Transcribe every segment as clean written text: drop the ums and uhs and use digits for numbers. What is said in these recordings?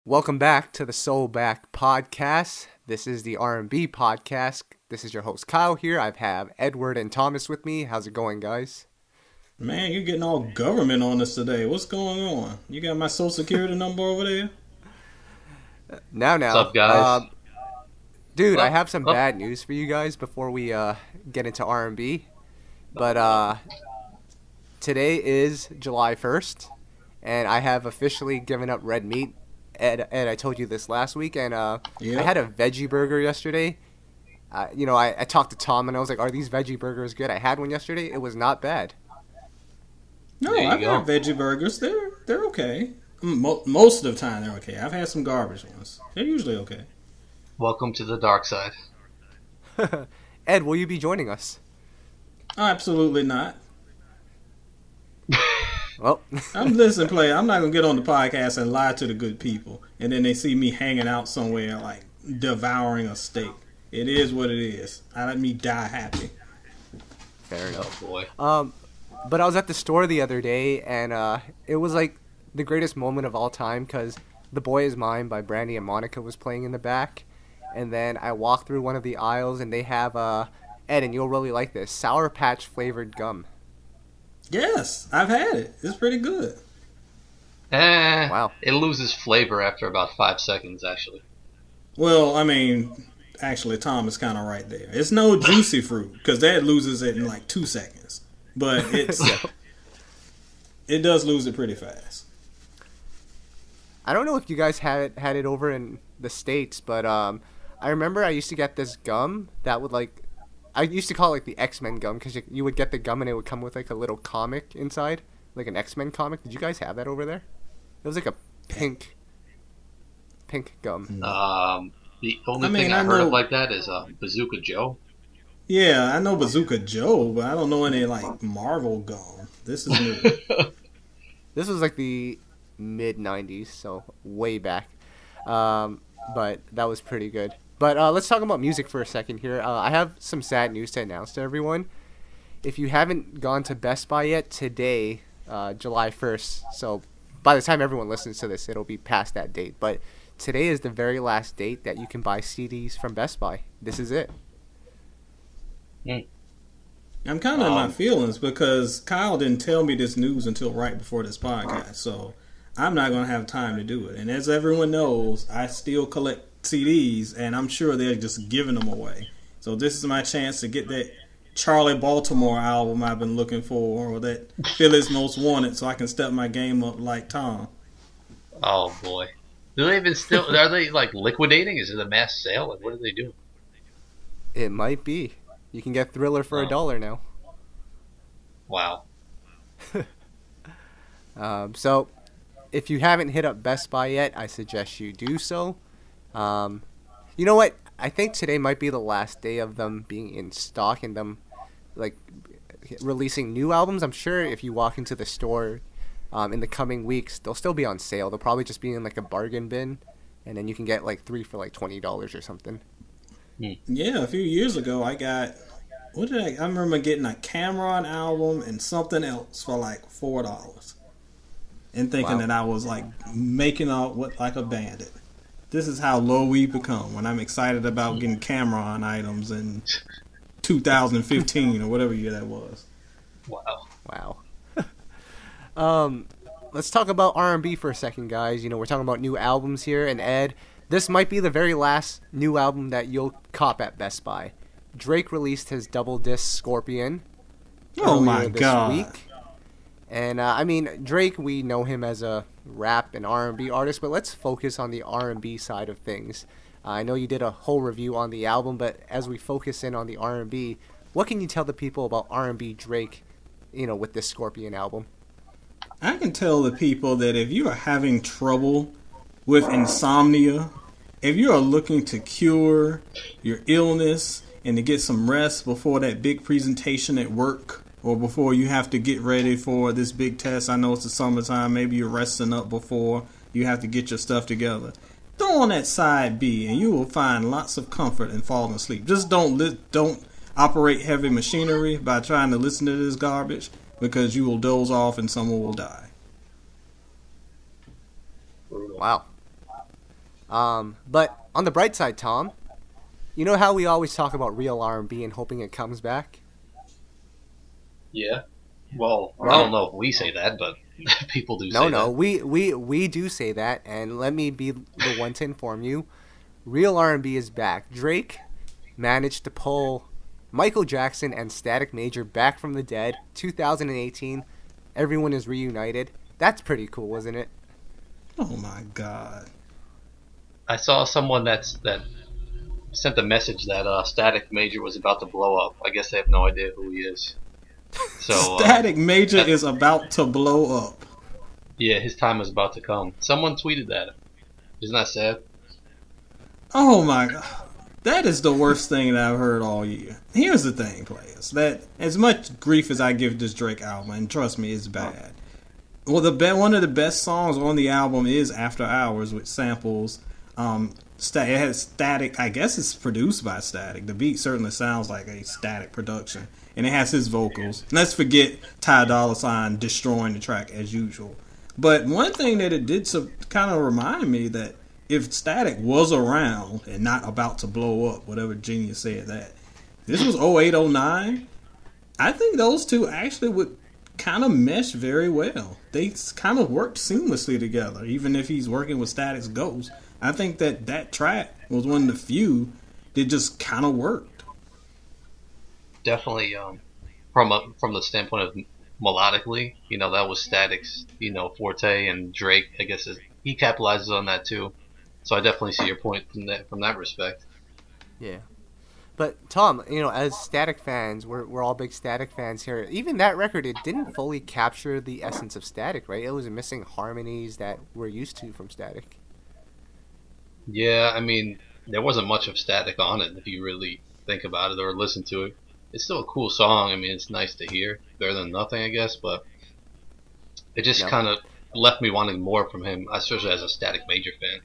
Welcome back to the SoulBack podcast. This is the R&B podcast. This is your host Kyle here. I have Edward and Thomas with me. How's it going, guys? Man, you're getting all government on us today. What's going on? You got my social security number over there? Now. What's up, guys? Dude, I have some bad news for you guys before we get into R&B. But today is July 1st, and I have officially given up red meat. Ed, I told you this last week, and I had a veggie burger yesterday. I talked to Tom, and I was like, are these veggie burgers good? I had one yesterday. It was not bad. No, I've had veggie burgers. They're okay. Most of the time, they're okay. I've had some garbage ones. They're usually okay. Welcome to the dark side. Ed, will you be joining us? Absolutely not. Well, Listen, Playa, I'm not going to get on the podcast and lie to the good people, and then they see me hanging out somewhere, like, devouring a steak. It is what it is. I let me die happy. Fair enough. Oh, boy. But I was at the store the other day, and it was, like, the greatest moment of all time, because The Boy Is Mine by Brandy and Monica was playing in the back, and then I walked through one of the aisles, and they have, Ed, and you'll really like this, Sour Patch flavored gum. Yes, I've had it. It's pretty good. Wow. It loses flavor after about 5 seconds, actually. Well, I mean, actually, Tom is kind of right there. It's no juicy fruit, because that loses it in like 2 seconds. But it does lose it pretty fast. I don't know if you guys had it over in the States, but I remember I used to get this gum that would like, I used to call it like the X-Men gum, because you would get the gum and it would come with like a little comic inside, like an X-Men comic. Did you guys have that over there? It was like a pink gum. The only thing I heard of like that is Bazooka Joe. Yeah, I know Bazooka Joe, but I don't know any like Marvel gum. This is new. This was like the mid-90s, so way back. But that was pretty good. But let's talk about music for a second here. I have some sad news to announce to everyone. If you haven't gone to Best Buy yet, today, July 1st, so by the time everyone listens to this, it'll be past that date. But today is the very last date that you can buy CDs from Best Buy. This is it. I'm kind of in my feelings because Kyle didn't tell me this news until right before this podcast, so I'm not going to have time to do it. And as everyone knows, I still collect CDs, and I'm sure they're just giving them away. So this is my chance to get that Charlie Baltimore album I've been looking for, or that Philly's Most Wanted, so I can step my game up like Tom. Oh boy, do they even still? Are they like liquidating? Is it a mass sale? Like, what are they doing? It might be. You can get Thriller for $1 now. Wow. So if you haven't hit up Best Buy yet, I suggest you do so. You know what? I think today might be the last day of them being in stock and them like releasing new albums. I'm sure if you walk into the store in the coming weeks, they'll still be on sale. They'll probably just be in like a bargain bin, and then you can get like 3 for like $20 or something. Yeah, a few years ago I got I remember getting a Cameron album and something else for like $4 and thinking that I was like making out like a bandit. This is how low we become when I'm excited about getting Cameron items in 2015 or whatever year that was. Wow. Let's talk about R&B for a second, guys. You know, we're talking about new albums here, and Ed, this might be the very last new album that you'll cop at Best Buy. Drake released his double disc Scorpion. Oh my God. Week. And I mean, Drake, we know him as a rap and R&B artist, but let's focus on the R&B side of things. I know you did a whole review on the album, but as we focus in on the R&B, what can you tell the people about R&B Drake, you know, with this Scorpion album? I can tell the people that if you are having trouble with insomnia, if you are looking to cure your illness and to get some rest before that big presentation at work, or before you have to get ready for this big test. I know it's the summertime. Maybe you're resting up before you have to get your stuff together. Throw on that side B, and you will find lots of comfort in falling asleep. Just don't operate heavy machinery by trying to listen to this garbage, because you will doze off and someone will die. Wow. But on the bright side, Tom, you know how we always talk about real R&B and hoping it comes back? Yeah. Well, I Well, don't know if we say that, but people do no, say no, that. we do say that, and let me be the one to inform you. Real R&B is back. Drake managed to pull Michael Jackson and Static Major back from the dead. 2018, everyone is reunited. That's pretty cool, isn't it? Oh my God. I saw someone that sent a message that Static Major was about to blow up. I guess they have no idea who he is. So Static Major that, is about to blow up. yeah, his time is about to come. Someone tweeted that. Isn't that sad? Oh my God. That is the worst thing that I've heard all year. Here's the thing, players. That as much grief as I give this Drake album, and trust me, it's bad. Well, one of the best songs on the album is After Hours, which samples. It has Static. I guess it's produced by Static. The beat certainly sounds like a Static production, and it has his vocals. Let's forget Ty Dolla $ign destroying the track as usual. But one thing that it did kind of remind me that if Static was around and not about to blow up, whatever genius said that, this was 08, 09, I think those two actually would kind of mesh very well. They kind of worked seamlessly together, even if he's working with Static's Ghost. I think that track was one of the few that just kind of worked. Definitely. From the standpoint of melodically, that was Static's forte, and Drake, I guess, he capitalizes on that too. So I definitely see your point from that respect. Yeah. But Tom, as Static fans, we're all big Static fans here. Even that record, it didn't fully capture the essence of Static, right? It was missing harmonies that we're used to from Static. Yeah, I mean, there wasn't much of Static on it if you really think about it or listen to it. It's still a cool song. I mean, it's nice to hear, better than nothing, I guess. But it just kind of left me wanting more from him, especially as a Static Major fan.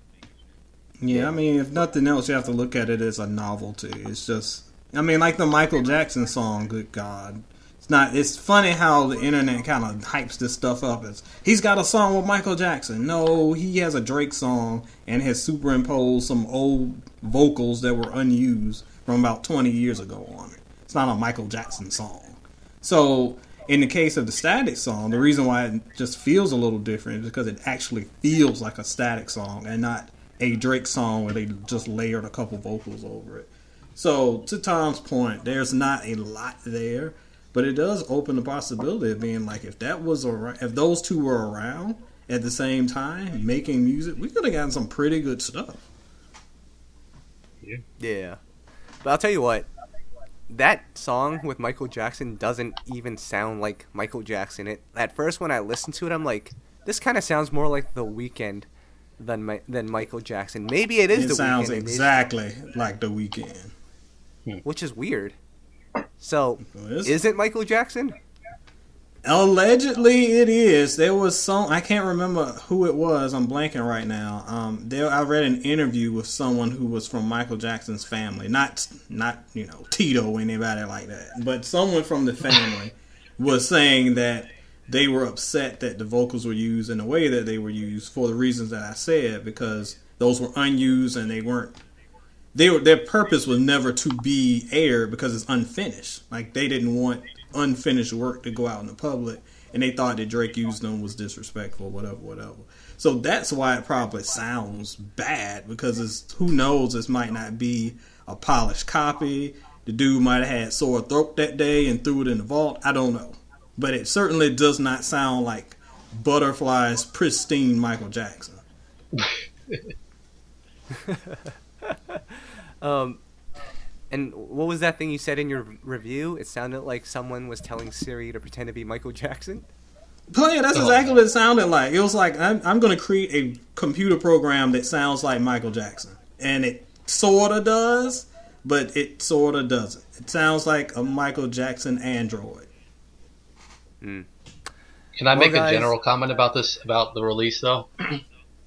Yeah, I mean, if nothing else, you have to look at it as a novelty. It's just, I mean, like the Michael Jackson song, good God. It's funny how the internet kind of hypes this stuff up as, he's got a song with Michael Jackson. No, he has a Drake song and has superimposed some old vocals that were unused from about 20 years ago on it. It's not a Michael Jackson song. So, in the case of the Static song, the reason why it just feels a little different is because it actually feels like a Static song and not a Drake song where they just layered a couple vocals over it. So, to Tom's point, there's not a lot there, but it does open the possibility of being like, if those two were around at the same time making music, we could have gotten some pretty good stuff. Yeah. But I'll tell you what, that song with Michael Jackson doesn't even sound like Michael Jackson. At first, when I listened to it, I'm like, this kind of sounds more like The Weeknd than Michael Jackson. Maybe it is The Weeknd. It sounds exactly like The Weeknd. Which is weird. So, is it Michael Jackson? Allegedly, it is. There was I can't remember who it was. I'm blanking right now. I read an interview with someone who was from Michael Jackson's family. Not Tito or anybody like that. But someone from the family was saying that they were upset that the vocals were used in the way that they were used for the reasons that I said, because those were unused and their purpose was never to be aired because it's unfinished. Like, they didn't want unfinished work to go out in the public, and they thought that Drake used them was disrespectful, whatever. So that's why it probably sounds bad, because who knows, this might not be a polished copy. The dude might have had sore throat that day and threw it in the vault. I don't know. But it certainly does not sound like Butterfly's pristine Michael Jackson. And what was that thing you said in your review? It sounded like someone was telling Siri to pretend to be Michael Jackson. Playa, that's exactly what it sounded like. It was like, I'm going to create a computer program that sounds like Michael Jackson. And it sort of does, but it sort of doesn't. It sounds like a Michael Jackson android. Can I make a general comment about the release, though?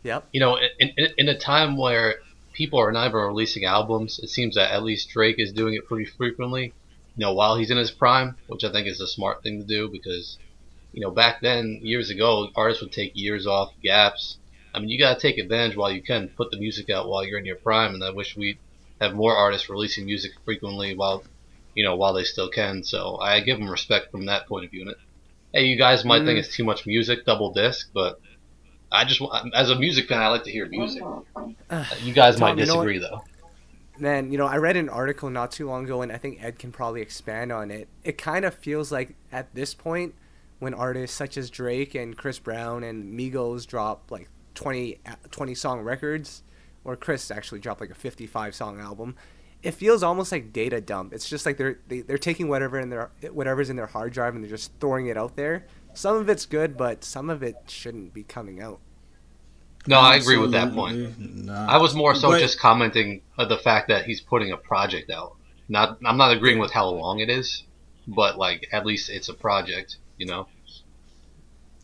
Yep. In a time where people are not even releasing albums, it seems that at least Drake is doing it pretty frequently, while he's in his prime, which I think is a smart thing to do, because, back then, years ago, artists would take years off, gaps, I mean, you gotta take advantage while you can. Put the music out while you're in your prime, and I wish we have more artists releasing music frequently while they still can. So I give them respect from that point of view. And hey, you guys might think it's too much music, double disc, but as a music fan, I like to hear music. You guys Tom, might disagree, though. Man, I read an article not too long ago, and I think Ed can probably expand on it. It kind of feels like at this point, when artists such as Drake and Chris Brown and Migos drop like 20 song records, or Chris actually dropped like a 55 song album, it feels almost like data dump. It's just like they're taking whatever's in their hard drive and they're just throwing it out there. Some of it's good, but some of it shouldn't be coming out. No, I agree with that point. Nah. I was more so just commenting the fact that he's putting a project out. I'm not agreeing with how long it is, but like at least it's a project, you know?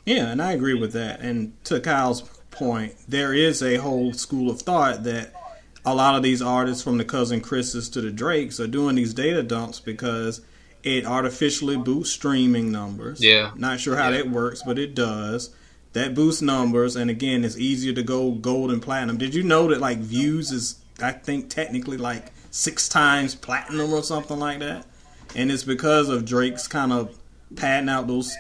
Yeah, and I agree with that. And to Kyle's point, there is a whole school of thought that a lot of these artists, from the Cousin Chris's to the Drakes, are doing these data dumps because it artificially boosts streaming numbers. Yeah. Not sure how that works, but it does. That boosts numbers, and again, it's easier to go gold and platinum. Did you know that like views is, I think, technically like 6 times platinum or something like that? And it's because of Drake's kind of padding out those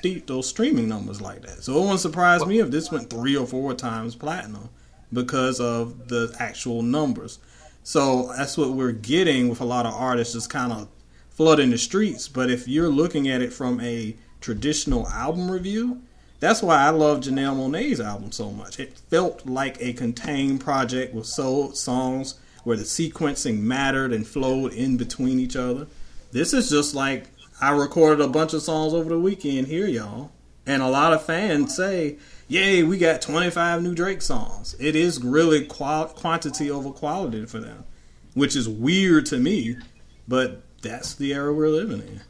streaming numbers like that. So it wouldn't surprise me if this went 3 or 4 times platinum because of the actual numbers. So that's what we're getting with a lot of artists just kind of flooding the streets. But if you're looking at it from a traditional album review, that's why I love Janelle Monáe's album so much. It felt like a contained project with songs where the sequencing mattered and flowed in between each other. This is just like, I recorded a bunch of songs over the weekend here, y'all. And a lot of fans say, yay, we got 25 new Drake songs. It is really quantity over quality for them, which is weird to me, but that's the era we're living in.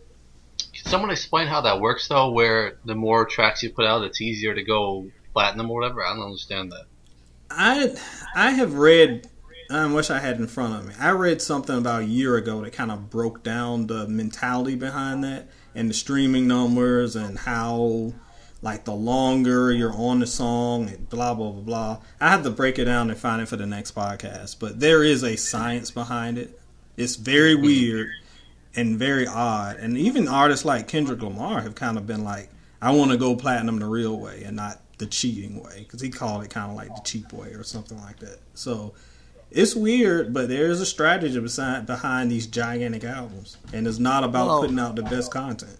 Can someone explain how that works, though, where the more tracks you put out, it's easier to go platinum or whatever? I don't understand that. I have read, I wish I had it in front of me. I read something about a year ago that kind of broke down the mentality behind that and the streaming numbers and how, like, the longer you're on the song and blah, blah, blah, blah. I have to break it down and find it for the next podcast. But there is a science behind it. It's very weird and very odd. And even artists like Kendrick Lamar have kind of been like, I want to go platinum the real way and not the cheating way. Because he called it kind of like the cheap way or something like that. So it's weird, but there is a strategy behind these gigantic albums. And it's not about putting out the best content.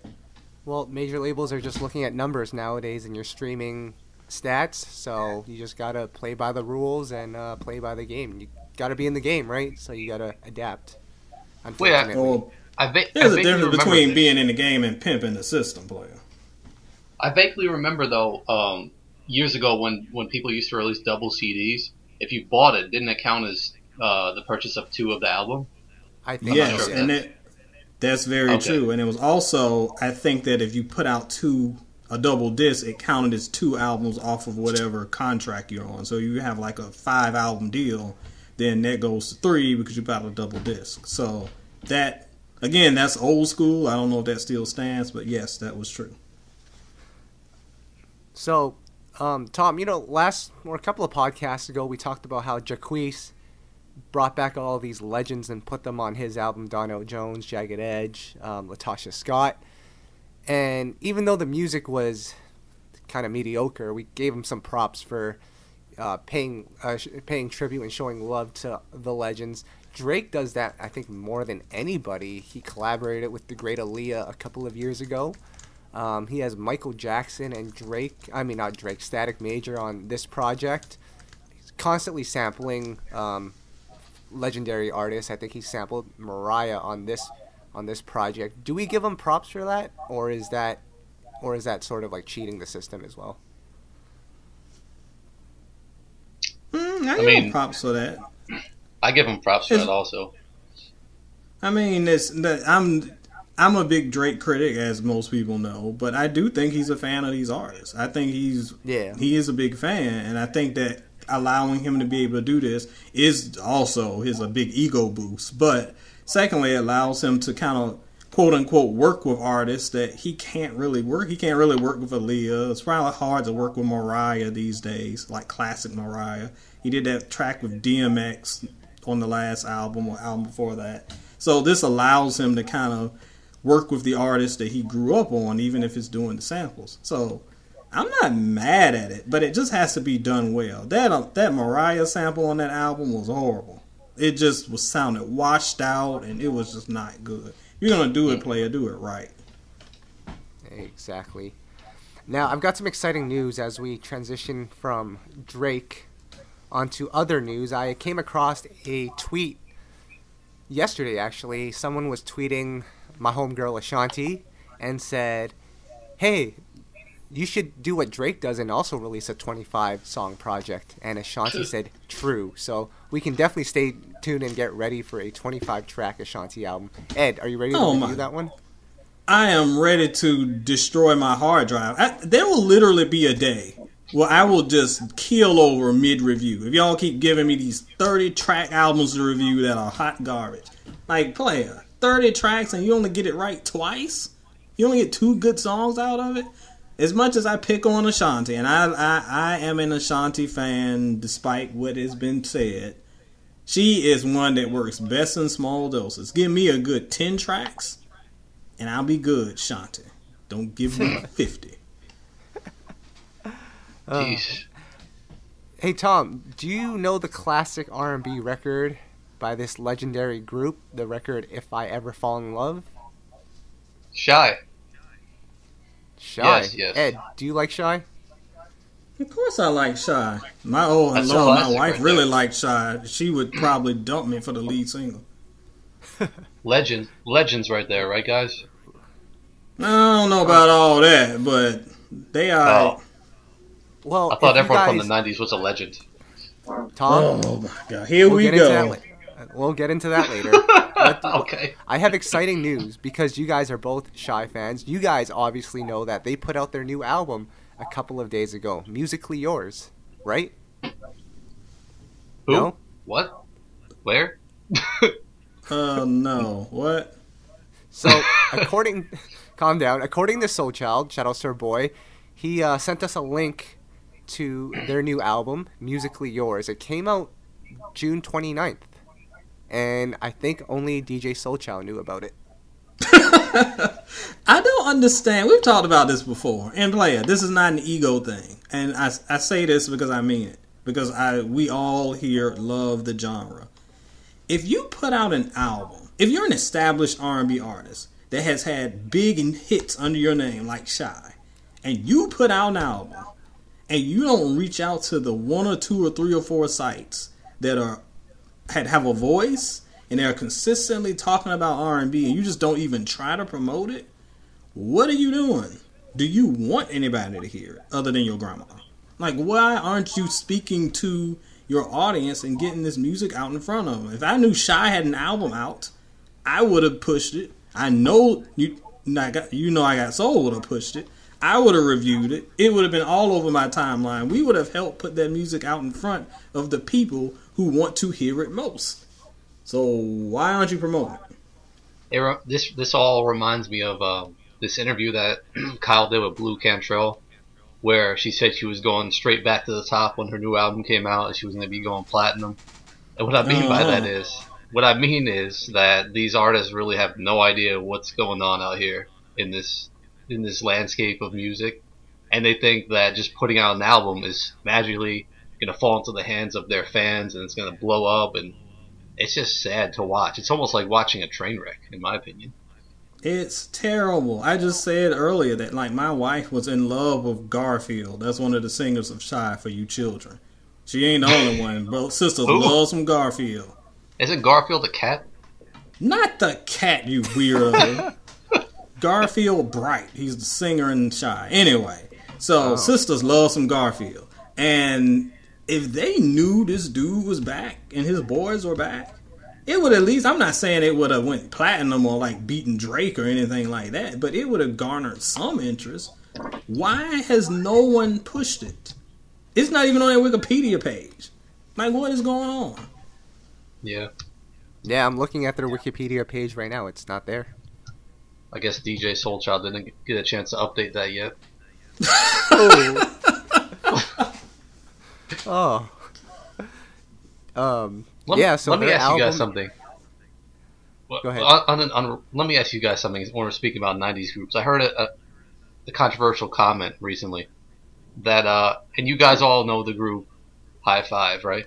Well, major labels are just looking at numbers nowadays in your streaming stats. So you just got to play by the rules and play by the game. You got to be in the game, right? So you got to adapt. Unfortunately. There's a difference between being in the game and pimping the system, Playa. I vaguely remember, though, years ago when people used to release double CDs, if you bought it, didn't it count as the purchase of 2 of the album? I think yes, so. And that's very true. And it was also, I think that if you put out a double disc, it counted as 2 albums off of whatever contract you're on. So you have like a 5 album deal, then that goes to 3 because you bought a double disc. So that, again, that's old school. I don't know if that still stands, but yes, that was true. So, Tom, a couple of podcasts ago, we talked about how Jacquees brought back all these legends and put them on his album, Donell Jones, Jagged Edge, Latasha Scott. And even though the music was kind of mediocre, we gave him some props for paying tribute and showing love to the legends. Drake does that, I think, more than anybody. He collaborated with the great Aaliyah a couple of years ago. He has Michael Jackson and Static Major on this project. He's constantly sampling legendary artists. I think he sampled Mariah on this project. Do we give him props for that, or is that sort of like cheating the system as well? I give him props for that. I give him props for that also. I mean, I'm a big Drake critic, as most people know, but I do think he's a fan of these artists. I think he is a big fan, and I think that allowing him to be able to do this is also a big ego boost. But secondly, it allows him to kind of quote unquote work with artists that he can't really work. He can't really work with Aaliyah. It's probably hard to work with Mariah these days, like classic Mariah. He did that track with DMX on the last album or album before that. So this allows him to kind of work with the artists that he grew up on, even if it's doing the samples. So I'm not mad at it, but it just has to be done well. That Mariah sample on that album was horrible. It just was sounded washed out, and it was just not good. If you're gonna do it, Playa, do it right. Exactly. Now I've got some exciting news as we transition from Drake onto other news. I came across a tweet yesterday, actually. Someone was tweeting my homegirl Ashanti and said, hey, you should do what Drake does and also release a 25-song project. And Ashanti said, true. So we can definitely stay tuned and get ready for a 25-track Ashanti album. Ed, are you ready to review that one? I am ready to destroy my hard drive. There will literally be a day where I will just keel over mid-review. If y'all keep giving me these 30-track albums to review that are hot garbage. Like, Playa, 30 tracks and you only get it right twice? You only get 2 good songs out of it? As much as I pick on Ashanti, and I am an Ashanti fan despite what has been said, she is one that works best in small doses. Give me a good 10 tracks, and I'll be good, Ashanti. Don't give me 50. Hey, Tom, do you know the classic R&B record by this legendary group, the record If I Ever Fall in Love? Shai. Shai. Yes. Ed, do you like Shai? Of course I like Shai. My wife right really there. liked Shai. She would probably dump me for the lead single. Legends right there, right, guys? I don't know about all that, but they are... Oh. Well, I thought if everyone you from the 90s was a legend. Tom, Oh my god, here we go. We'll get into that later. Okay. I have exciting news because you guys are both Shai fans. You guys obviously know that they put out their new album a couple of days ago, Musically Yours, right? Who? No? What? Where? No. What? So, calm down. According to Soul Child, shout out to our boy, he sent us a link to their new album, Musically Yours. It came out June 29th. And I think only DJ Soul Child knew about it. I don't understand. We've talked about this before. And Playa, this is not an ego thing. And I say this because I mean it. Because we all here love the genre. If you put out an album, if you're an established R&B artist that has had big hits under your name like Shai, and you put out an album, and you don't reach out to the 1 or 2 or 3 or 4 sites that have a voice and they're consistently talking about R&B, and you just don't even try to promote it, what are you doing? Do you want anybody to hear it other than your grandma? Like, why aren't you speaking to your audience and getting this music out in front of them? If I knew Shai had an album out, I would have pushed it. I know I got Soul would have pushed it. I would have reviewed it. It would have been all over my timeline. We would have helped put that music out in front of the people who want to hear it most. So why aren't you promoting it? This all reminds me of this interview that Kyle did with Blue Cantrell, where she said she was going straight back to the top when her new album came out, and she was going to be going platinum. And what I mean by that is that these artists really have no idea what's going on out here in this landscape of music, and they think that just putting out an album is magically going to fall into the hands of their fans and it's going to blow up, and it's just sad to watch. It's almost like watching a train wreck, in my opinion. It's terrible. I just said earlier that like my wife was in love with Garfield. That's one of the singers of Shai for you children. She ain't the only one. Both sisters love some Garfield. Isn't Garfield a cat? Not the cat, you weirdo. Garfield Bright. He's the singer in Shai. Anyway, so sisters love some Garfield. And if they knew this dude was back and his boys were back, it would at least, I'm not saying it would have went platinum or like beaten Drake or anything like that, but it would have garnered some interest. Why has no one pushed it? It's not even on their Wikipedia page. Like, what is going on? Yeah. Yeah, I'm looking at their Wikipedia page right now. It's not there. I guess DJ Soulchild didn't get a chance to update that yet. Oh. Let, So let me her ask you guys album. something. Go ahead. Let me ask you guys something. When we're speaking about '90s groups, I heard a controversial comment recently that and you guys all know the group High Five, right?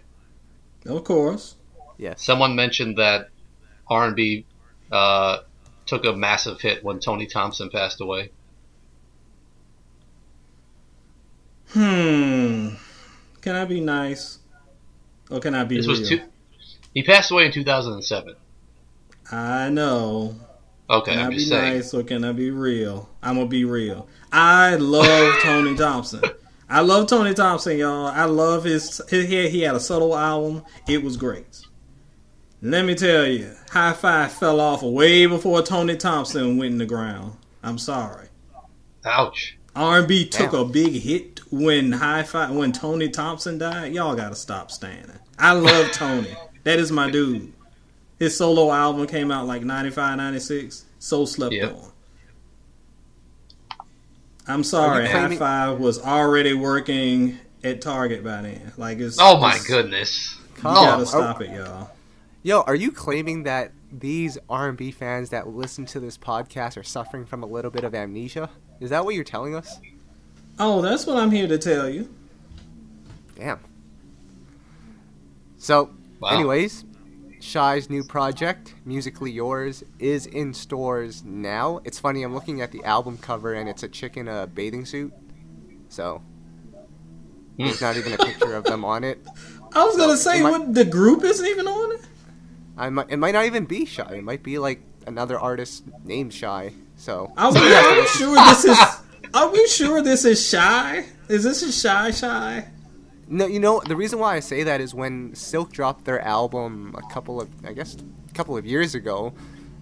Of course. Yes. Someone mentioned that R&B took a massive hit when Tony Thompson passed away. Can I be nice? Or can I be This real? was he passed away in 2007. I know. Okay, Can I'm I just be saying. nice or can I be real? I'm going to be real. I love Tony Thompson. I love Tony Thompson, y'all. I love he had a solo album. It was great. Let me tell you, High Five fell off way before Tony Thompson went in the ground. I'm sorry. Ouch. R&B took Damn. a big hit when when Tony Thompson died. Y'all gotta stop standing. I love Tony. That is my dude. His solo album came out like 95, 96. So slept Yep. on. I'm sorry, claiming- High Five was already working at Target by then. Like it's. Oh my it's- goodness. You Come gotta on. stop it, y'all. Yo, are you claiming that these R&B fans that listen to this podcast are suffering from a little bit of amnesia? Is that what you're telling us? Oh, that's what I'm here to tell you. Damn. So, Wow. anyways, Shai's new project, Musically Yours, is in stores now. It's funny, I'm looking at the album cover and it's a chick in a bathing suit. So, there's not even a picture of them on it. I was gonna say, it might- what the group isn't even on it. It might not even be Shai. It might be like another artist named Shai. So, Are we sure this is? Are we sure this is Shai? Is this a Shai? no, you know the reason why I say that is when Silk dropped their album a couple of years ago.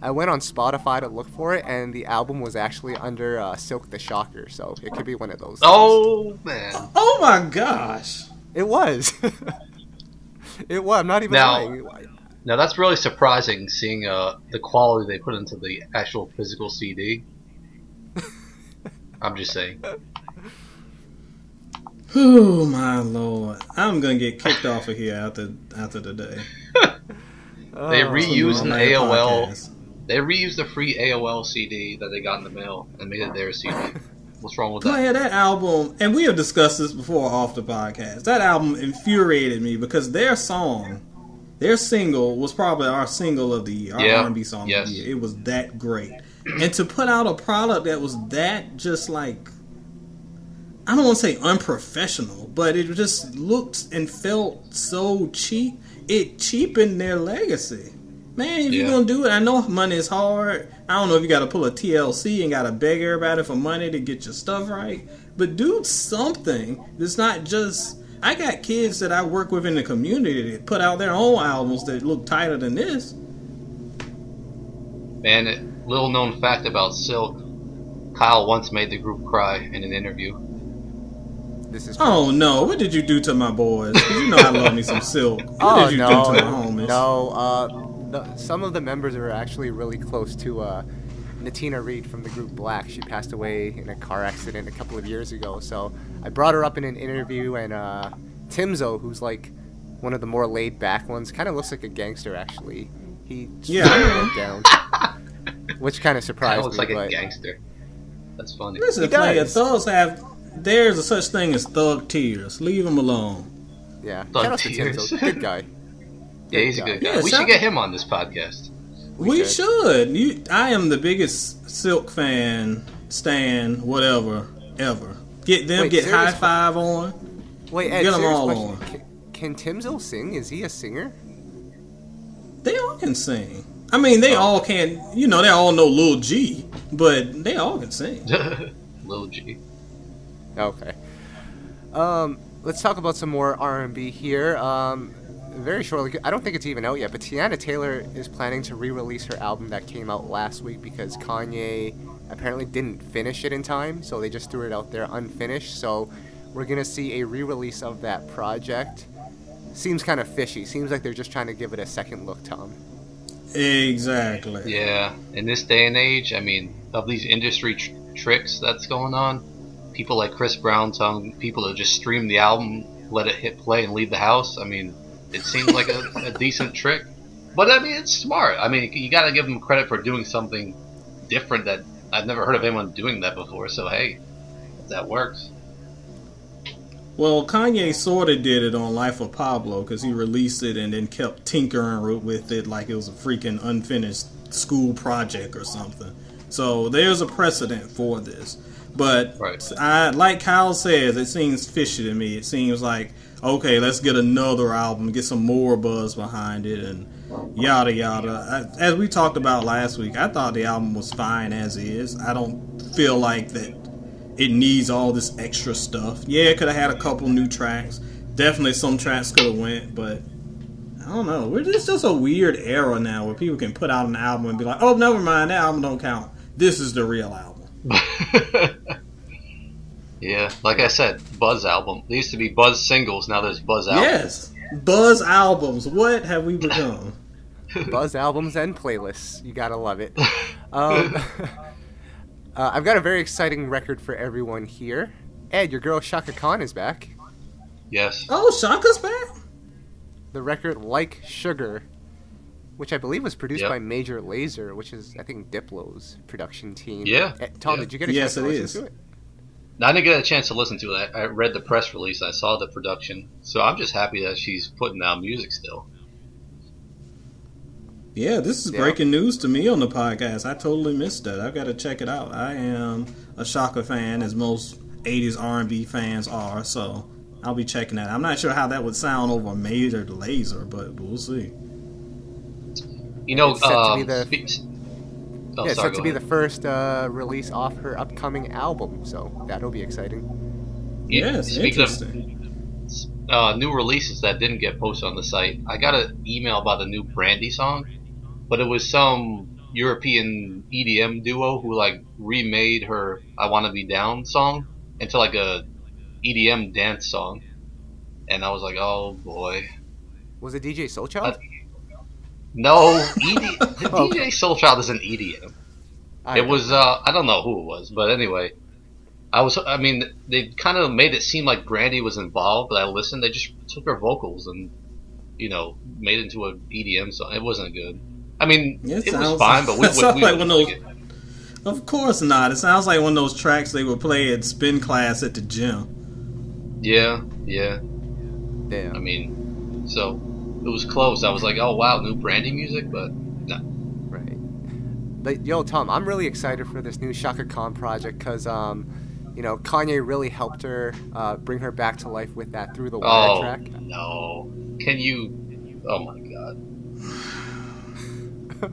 I went on Spotify to look for it, and the album was actually under Silk the Shocker. So it could be one of those. Oh man. Oh my gosh! It was. It was. I'm not even lying. Now that's really surprising, seeing the quality they put into the actual physical CD. I'm just saying. Oh my lord! I'm gonna get kicked off of here after today. They Oh. reused an On my AOL. podcast. They reused a free AOL CD that they got in the mail and made it their CD. What's wrong with that? Playa, that album, and we have discussed this before off the podcast. That album infuriated me because their single was probably our single of the year, our Yeah, R&B song yes. of the year. It was that great, and to put out a product that was that just like, I don't want to say unprofessional, but it just looked and felt so cheap. It cheapened their legacy. Man, if you're Yeah. gonna do it, I know money is hard. I don't know if you got to pull a TLC and got to beg everybody for money to get your stuff right. But do something that's not just. I got kids that I work with in the community that put out their own albums that look tighter than this. Man, little known fact about Silk, Kyle once made the group cry in an interview. This is. Oh no! What did you do to my boys? 'Cause you know I love me some Silk. What Oh did you no! do to my homies? No. Some of the members are actually really close to Natina Reed from the group Black. She passed away in a car accident a couple of years ago. So I brought her up in an interview, and Timzo, who's like one of the more laid back ones, kind of looks like a gangster actually. He broke down, which kind of Kyle surprised looks me. like a but gangster. That's funny. Listen, He Playa, does. thugs have. There's a such thing as thug tears. Leave them alone. yeah, Thug shout out to tears. Timzo, good guy. Yeah, he's a good guy. Yeah, We shout- should get him on this podcast. We should. should. I am the biggest Silk fan, stan, whatever, ever. Get them, Wait, get serious High Five on. Wait, Ed, Get 'em serious all question. on. Can Timzo sing? Is he a singer? They all can sing. I mean, they all can. You know, they all know Lil G, but they all can sing. Lil G. Okay. Let's talk about some more R&B here. Very shortly, I don't think it's even out yet, but Teyana Taylor is planning to re-release her album that came out last week because Kanye apparently didn't finish it in time, so they just threw it out there unfinished. So we're gonna see a re-release of that project. Seems kind of fishy. Seems like they're just trying to give it a second look, Tom. Exactly. Yeah, in this day and age, I mean, of these industry tricks that's going on, people like Chris Brown telling people to just stream the album, let it hit play, and leave the house. I mean, it seems like a decent trick, but I mean, it's smart. I mean, you got to give him credit for doing something different that I've never heard of anyone doing that before. So hey, if that works. Well, Kanye sort of did it on Life of Pablo because he released it and then kept tinkering with it like it was a freaking unfinished school project or something. So there's a precedent for this. But Right. like Kyle says, it seems fishy to me. It seems like, okay, let's get another album, get some more buzz behind it, and yada yada. As we talked about last week, I thought the album was fine as is. I don't feel like that it needs all this extra stuff. Yeah, it could have had a couple new tracks. Definitely some tracks could have went, but I don't know. It's just a weird era now where people can put out an album and be like, oh, never mind, that album don't count. This is the real album. Yeah, like I said, Buzz album. There used to be Buzz singles, now there's Buzz albums. Yes, Buzz albums. What have we become? Buzz albums and playlists. You gotta love it. I've got a very exciting record for everyone here. Ed, your girl Chaka Khan is back. Yes. Oh, Shaka's back? The record Like Sugar, which I believe was produced Yep. by Major Lazer, which is, I think, Diplo's production team. Yeah. Tom, Yeah. did you get a Yes, chance to it listen is. to it? I didn't get a chance to listen to it. I read the press release. I saw the production. So I'm just happy that she's putting out music still. Yeah, this is Yeah. breaking news to me on the podcast. I totally missed that. I've got to check it out. I am a Shaka fan, as most 80s R&B fans are, so I'll be checking that. I'm not sure how that would sound over Major Lazer, but we'll see. You know, It's set to be the- Oh, yeah, it's sorry, set to go be the ahead. first release off her upcoming album, so that'll be exciting. Yes, Speaking interesting. of new releases that didn't get posted on the site, I got an email about the new Brandy song, but it was some European EDM duo who like remade her "I Wanna Be Down" song into like a EDM dance song, and I was like, oh boy. Was it DJ Soulchild? No, DJ Soulchild isn't EDM. I It was I don't know who it was, but anyway, I mean they kind of made it seem like Brandy was involved, but I listened. They just took her vocals and made it into an EDM song. It wasn't good. I mean, it was fine, but we it sounds like wouldn't one of like those. it. Of course not. It sounds like one of those tracks they would play at spin class at the gym. Yeah. Damn. I mean, so it was close. I was like, oh wow, new Brandy music, but no. Right. But yo, Tom, I'm really excited for this new Chaka Khan project because, Kanye really helped her bring her back to life with that Through the Wire Oh track. no! Can you? Oh my god!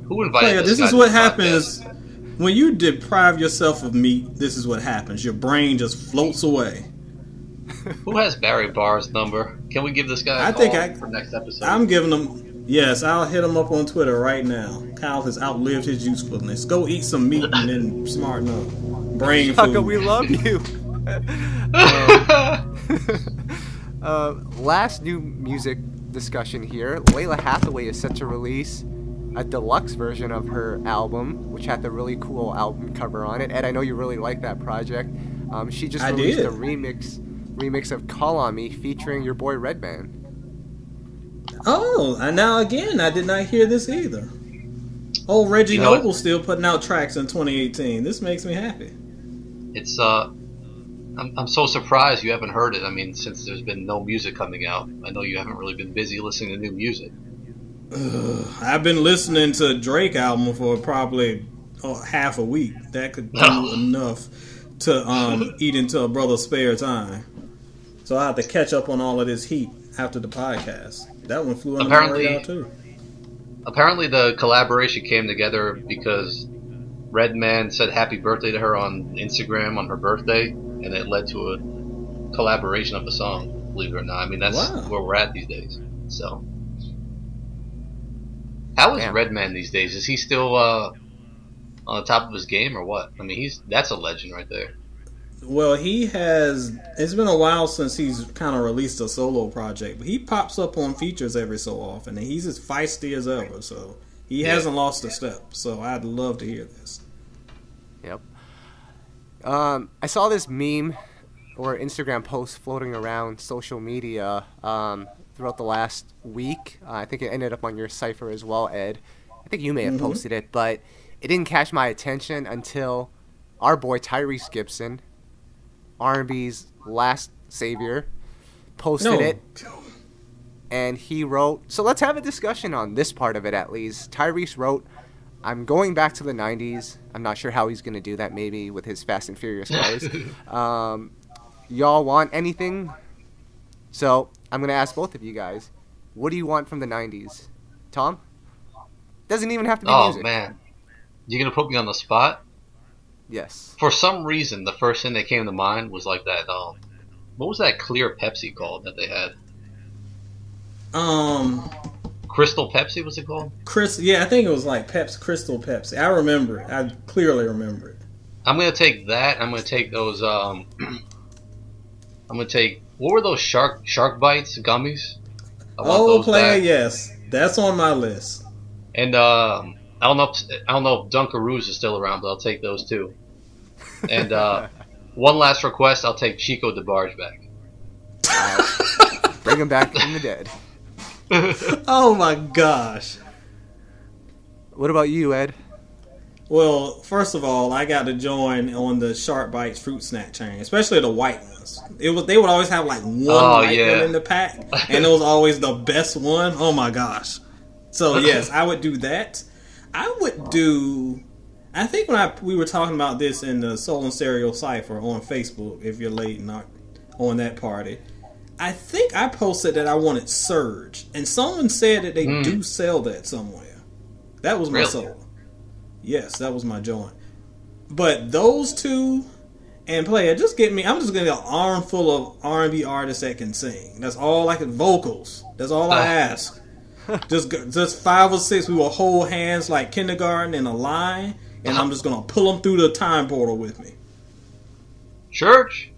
Who invited Playa, this this guy is to what the happens podcast? when you deprive yourself of meat. This is what happens. Your brain just floats away. Who has Barry Barr's number? Can we give this guy a I call think for next episode? I'm giving them. Yes, I'll hit him up on Twitter right now. Kyle has outlived his usefulness. Go eat some meat and then smarten up. Brain Chaka, food. we love you. Last new music discussion here. Lalah Hathaway is set to release a deluxe version of her album, which had the really cool album cover on it. Ed, I know you really like that project. She just released a remix of Call on Me featuring your boy Redman. Oh, and now again, I did not hear this either. Oh, Reggie Noble's still putting out tracks in 2018. This makes me happy. It's I'm so surprised you haven't heard it. I mean, since there's been no music coming out, I know you haven't really been busy listening to new music. I've been listening to Drake album for probably half a week. That could do enough to eat into a brother's spare time. So I have to catch up on all of this heat after the podcast. That one flew under my radar too. Apparently the collaboration came together because Redman said happy birthday to her on Instagram on her birthday, and it led to a collaboration of a song, believe it or not. I mean, that's where we're at these days. So, how is Redman these days? Is he still on the top of his game or what? I mean, that's a legend right there. Well, it's been a while since he's kind of released a solo project, but he pops up on features every so often, and he's as feisty as ever, so He hasn't lost a step, so I'd love to hear this. Yep. I saw this meme or Instagram post floating around social media throughout the last week. I think it ended up on your cipher as well, Ed. I think you may have posted it, but it didn't catch my attention until our boy Tyrese Gibson, R&B's last savior, posted it. And he wrote, so let's have a discussion on this part of it at least. Tyrese wrote, I'm going back to the 90s. I'm not sure how he's going to do that, maybe with his Fast and Furious cars. Y'all want anything? So I'm going to ask both of you guys, what do you want from the 90s? Tom? Doesn't even have to be music. Oh, man. You're going to put me on the spot? Yes. For some reason, the first thing that came to mind was like that, what was that clear Pepsi called that they had? Crystal Pepsi, was it called? Yeah, I think it was like Crystal Pepsi. I remember it. I clearly remember it. I'm going to take that. I'm going to take those, I'm going to take, what were those shark bites gummies? Playa, yes. That's on my list. And, I don't know if Dunkaroos is still around, but I'll take those too. And, one last request, I'll take Chico DeBarge back. Bring him back from the dead. Oh my gosh. What about you, Ed? Well, first of all, I got to join on the Shark Bites fruit snack chain, especially the white ones. They would always have like one white one in the pack, and it was always the best one. Oh my gosh. So yes, I would do that. I think when we were talking about this in the Soul and Stereo Cypher on Facebook, if you're late and not on that party, I think I posted that I wanted Surge, and someone said that they do sell that somewhere. That was my soul. Yes, that was my joint. But those two and Playa, just get me. I'm just gonna get an armful of R&B artists that can sing. That's all I can. Vocals. That's all I ask. Just 5 or 6. We will hold hands like kindergarten in a line, and I'm just gonna pull them through the time portal with me. Church.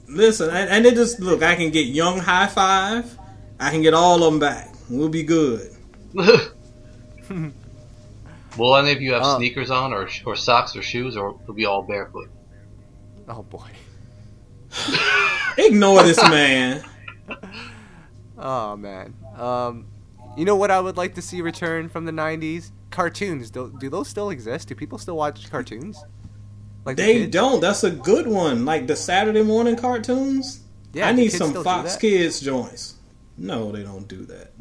Listen, and it just look. I can get Young High Five. I can get all of them back. We'll be good. Will any of you have sneakers on, or socks, or shoes, or will be all barefoot? Oh boy. Ignore this man. Oh man. You know what I would like to see return from the 90s? Cartoons. Do those still exist? Do people still watch cartoons? Like they don't. That's a good one. Like the Saturday morning cartoons. Yeah, I need some Fox Kids joints. No, they don't do that.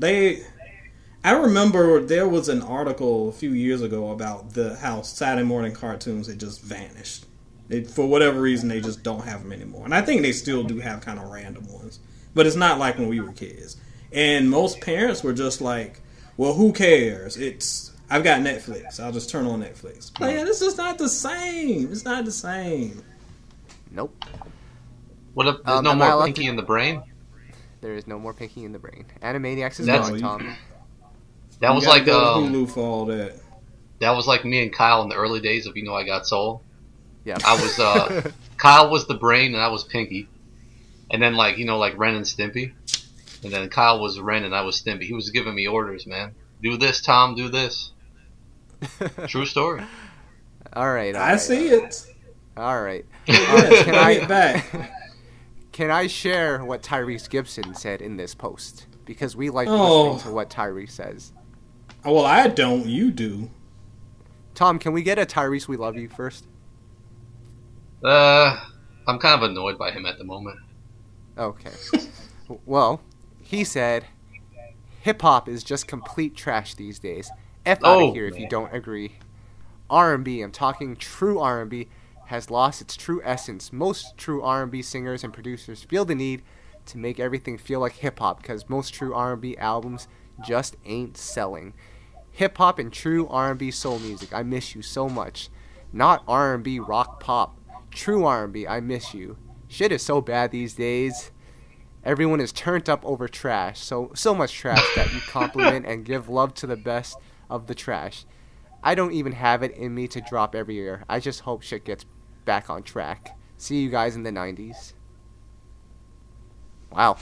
I remember there was an article a few years ago about how Saturday morning cartoons had just vanished. For whatever reason, they just don't have them anymore. And I think they still do have kind of random ones. But it's not like when we were kids. And most parents were just like, well, who cares? I've got Netflix. I'll just turn on Netflix. But yeah, this is not the same. It's not the same. Nope. What if there's no more Pinky in the Brain? There is no more Pinky in the Brain. Animaniacs is gone, Tom. That was like Hulu for all that. That was like me and Kyle in the early days of I Got Soul. Yeah. I was Kyle was the brain and I was Pinky. And then like Ren and Stimpy. And then Kyle was Ren and I was Stimpy. He was giving me orders, man. Do this, Tom, do this. True story. All right. I see it. All right. Can I share what Tyrese Gibson said in this post? Because we like listening to what Tyrese says. Well, I don't. You do. Tom, can we get a Tyrese We Love You first? I'm kind of annoyed by him at the moment. Okay. Well, he said, hip-hop is just complete trash these days. F out of here if you don't agree. R&B, I'm talking true R&B, has lost its true essence. Most true R&B singers and producers feel the need to make everything feel like hip-hop because most true R&B albums just ain't selling. Hip-hop and true R&B soul music, I miss you so much. Not R&B rock pop. True R&B, I miss you. Shit is so bad these days. Everyone is turned up over trash. So much trash that you compliment and give love to the best of the trash. I don't even have it in me to drop every year. I just hope shit gets back on track. See you guys in the 90s. Wow.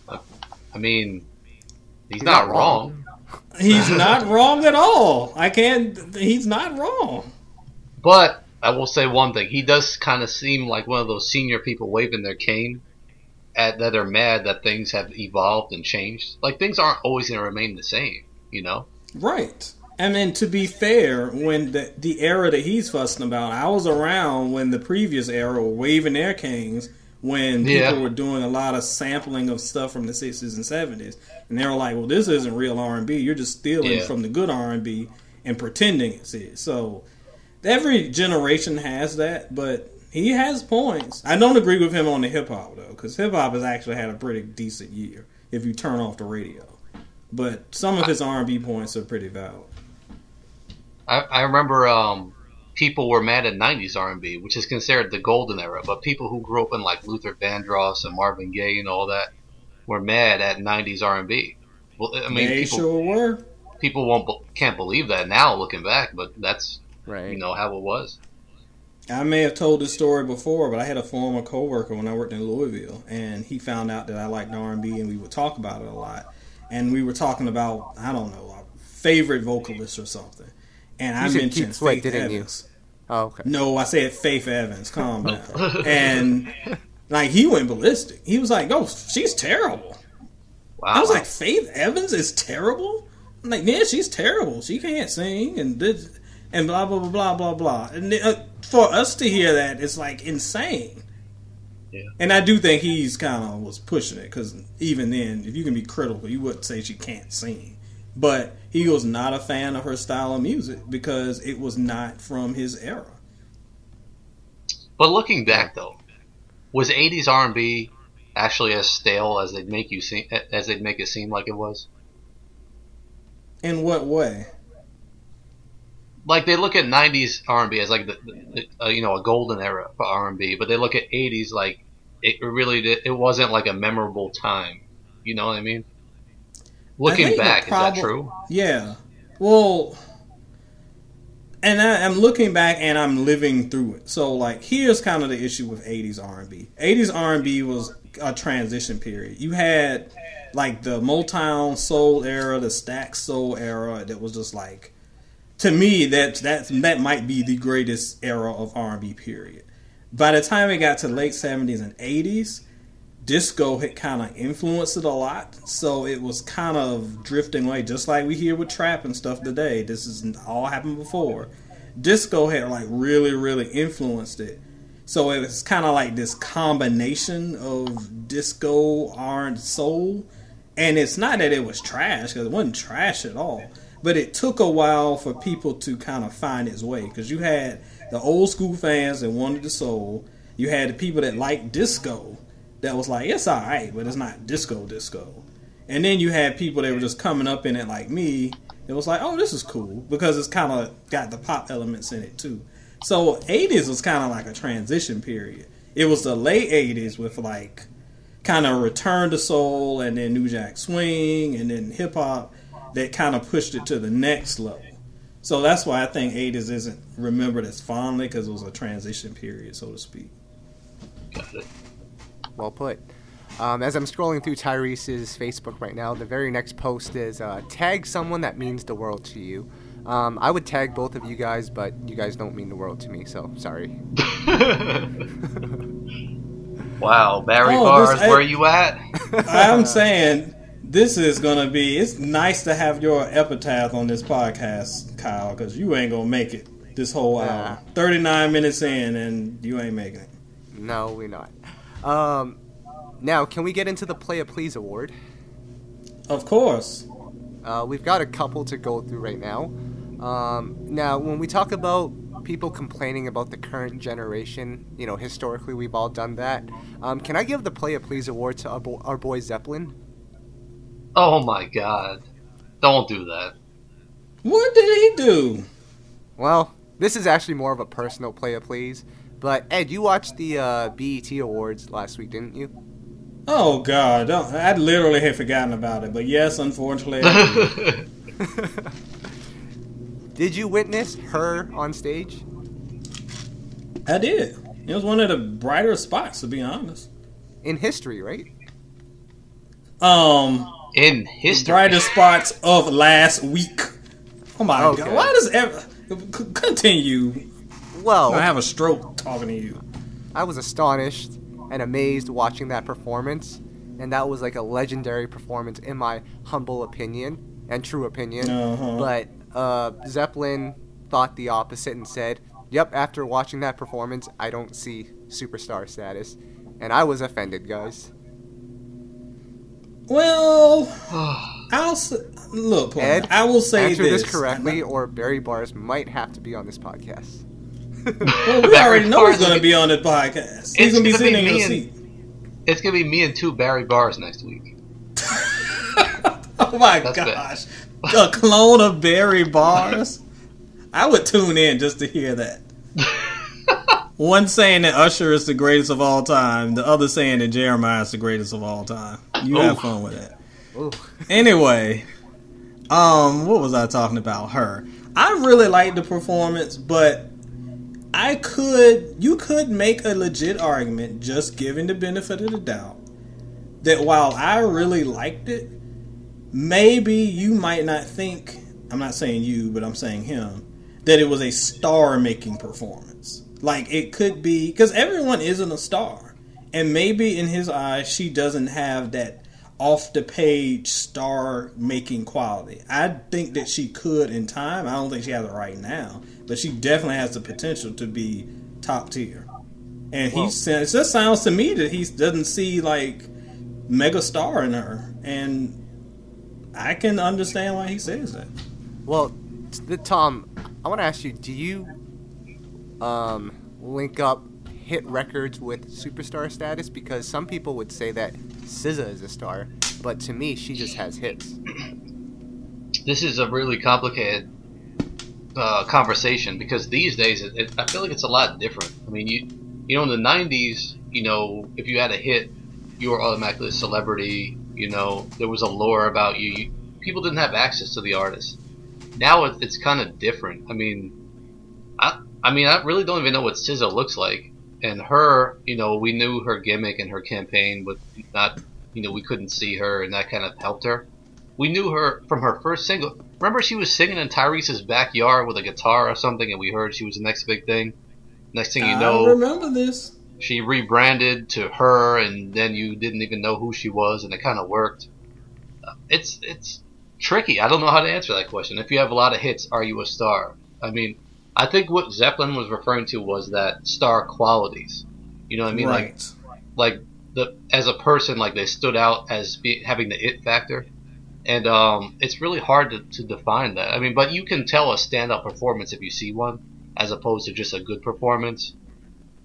I mean, he's not wrong. He's not wrong at all. I can't. He's not wrong. But I will say one thing: he does kind of seem like one of those senior people waving their cane that are mad that things have evolved and changed. Like things aren't always going to remain the same, you know? Right. I mean, to be fair, when the era that he's fussing about, I was around when the previous era were waving their canes when people were doing a lot of sampling of stuff from the 60s and 70s. And they were like, well, this isn't real R&B. You're just stealing from the good R&B and pretending it's it. So every generation has that, but he has points. I don't agree with him on the hip-hop, though, because hip-hop has actually had a pretty decent year if you turn off the radio. But some of his R&B points are pretty valid. I remember people were mad at 90s R&B, which is considered the golden era, but people who grew up in like Luther Vandross and Marvin Gaye and all that were mad at 90s R&B. Well, I mean, they sure were. People can't believe that now looking back, but that's you know how it was. I may have told this story before, but I had a former coworker when I worked in Louisville, and he found out that I liked R&B, and we would talk about it a lot. And we were talking about, I don't know, our favorite vocalist or something. And I mentioned Faith Evans. Oh, okay. No, I said Faith Evans. Calm down. And like he went ballistic. He was like, "Oh, she's terrible." Wow. I was like, "Faith Evans is terrible?" I'm like, "Yeah, she's terrible. She can't sing and this and blah blah blah blah blah blah." And for us to hear that, it's like insane. Yeah. And I do think he's kind of was pushing it because even then, if you can be critical, you wouldn't say she can't sing. But he was not a fan of her style of music because it was not from his era. But looking back, though, was 80s R&B actually as stale as they'd make it seem like it was? In what way? Like they look at 90s R&B as like a golden era for R&B, but they look at 80s like it wasn't like a memorable time. You know what I mean? Looking back, is that true? Yeah. Well, and I'm looking back and I'm living through it. So, like, here's kind of the issue with 80s R&B. 80s R&B was a transition period. You had, like, the Motown soul era, the Stax soul era that was just, like, to me, that might be the greatest era of R&B, period. By the time it got to late 70s and 80s, disco had kind of influenced it a lot, so it was kind of drifting away, just like we hear with trap and stuff today. This has all happened before. Disco had like really, really influenced it, so it was kind of like this combination of disco, R, and soul. And it's not that it was trash, because it wasn't trash at all, but it took a while for people to kind of find its way, because you had the old school fans that wanted the soul, you had the people that liked disco that was like, it's alright, but it's not disco. And then you had people that were just coming up in it like me, that was like, oh, this is cool, because it's kind of got the pop elements in it too. So 80s was kind of like a transition period. It was the late 80s with like kind of return to soul and then New Jack Swing and then hip hop that kind of pushed it to the next level. So that's why I think 80s isn't remembered as fondly, because it was a transition period, so to speak. Got it. Well put. As I'm scrolling through Tyrese's Facebook right now, the very next post is tag someone that means the world to you. I would tag both of you guys, but you guys don't mean the world to me, so sorry. Wow, Barry Bars, where are you at? I'm saying this is going to be, it's nice to have your epitaph on this podcast, Kyle, because you ain't going to make it this whole hour. 39 minutes in and you ain't making it. No, we're not. Now, can we get into the Playa Please award? Of course. We've got a couple to go through right now. Now, when we talk about people complaining about the current generation, you know, historically we've all done that. Can I give the Playa Please award to our boy Zeplyn? Oh my God. Don't do that. What did he do? Well, this is actually more of a personal Playa Please. But, Ed, you watched the BET Awards last week, didn't you? Oh, God. I literally had forgotten about it. But yes, unfortunately, I did. Did you witness H.E.R. on stage? I did. It was one of the brighter spots, to be honest. In history, right? in history. Brightest spots of last week. Oh my Okay. god! Why does continue? Well, I have a stroke talking to you. I was astonished and amazed watching that performance, and that was like a legendary performance in my humble opinion and true opinion. But Zeplyn thought the opposite and said, "Yep, after watching that performance, I don't see superstar status," and I was offended, guys. Well, look, Ed, I will say answer this correctly, or Barry Bars might have to be on this podcast. Well, we already know he's going to be on the podcast. He's going to be sitting in your seat. It's going to be me and 2 Barry Bars next week. Oh my gosh. A clone of Barry Bars? I would tune in just to hear that. One saying that Usher is the greatest of all time, the other saying that Jeremiah is the greatest of all time. You have fun with that. Ooh. Anyway, what was I talking about? Her. I really liked the performance, but you could make a legit argument, just giving the benefit of the doubt, that while I really liked it, maybe you might not think, I'm not saying you, but I'm saying him, that it was a star-making performance. Like, it could be, because everyone isn't a star. And maybe in his eyes, she doesn't have that off-the-page star-making quality. I think that she could in time. I don't think she has it right now. But she definitely has the potential to be top tier. And it just sounds to me that he doesn't see, like, mega star in her. And I can understand why he says that. Well, Tom, I want to ask you, do you link up hit records with superstar status? Because some people would say that SZA is a star, but to me, she just has hits. This is a really complicated conversation, because these days I feel like it's a lot different. I mean, you know, in the 90s, you know, if you had a hit, you were automatically a celebrity. You know, there was a lore about you. People didn't have access to the artist. Now it's kind of different. I mean, I really don't even know what SZA looks like. And her, you know, we knew her gimmick and her campaign, but not, you know, we couldn't see her, and that kind of helped her. We knew her from her first single. Remember, she was singing in Tyrese's backyard with a guitar or something, and we heard she was the next big thing. Next thing you know, I remember this. She rebranded to H.E.R, and then you didn't even know who she was, and it kind of worked. It's tricky. I don't know how to answer that question. If you have a lot of hits, are you a star? I mean, I think what Zeplyn was referring to was that star qualities. You know what I mean? Right. Like as a person, like they stood out as having the it factor. And it's really hard to define that. I mean, but you can tell a standout performance if you see one, as opposed to just a good performance.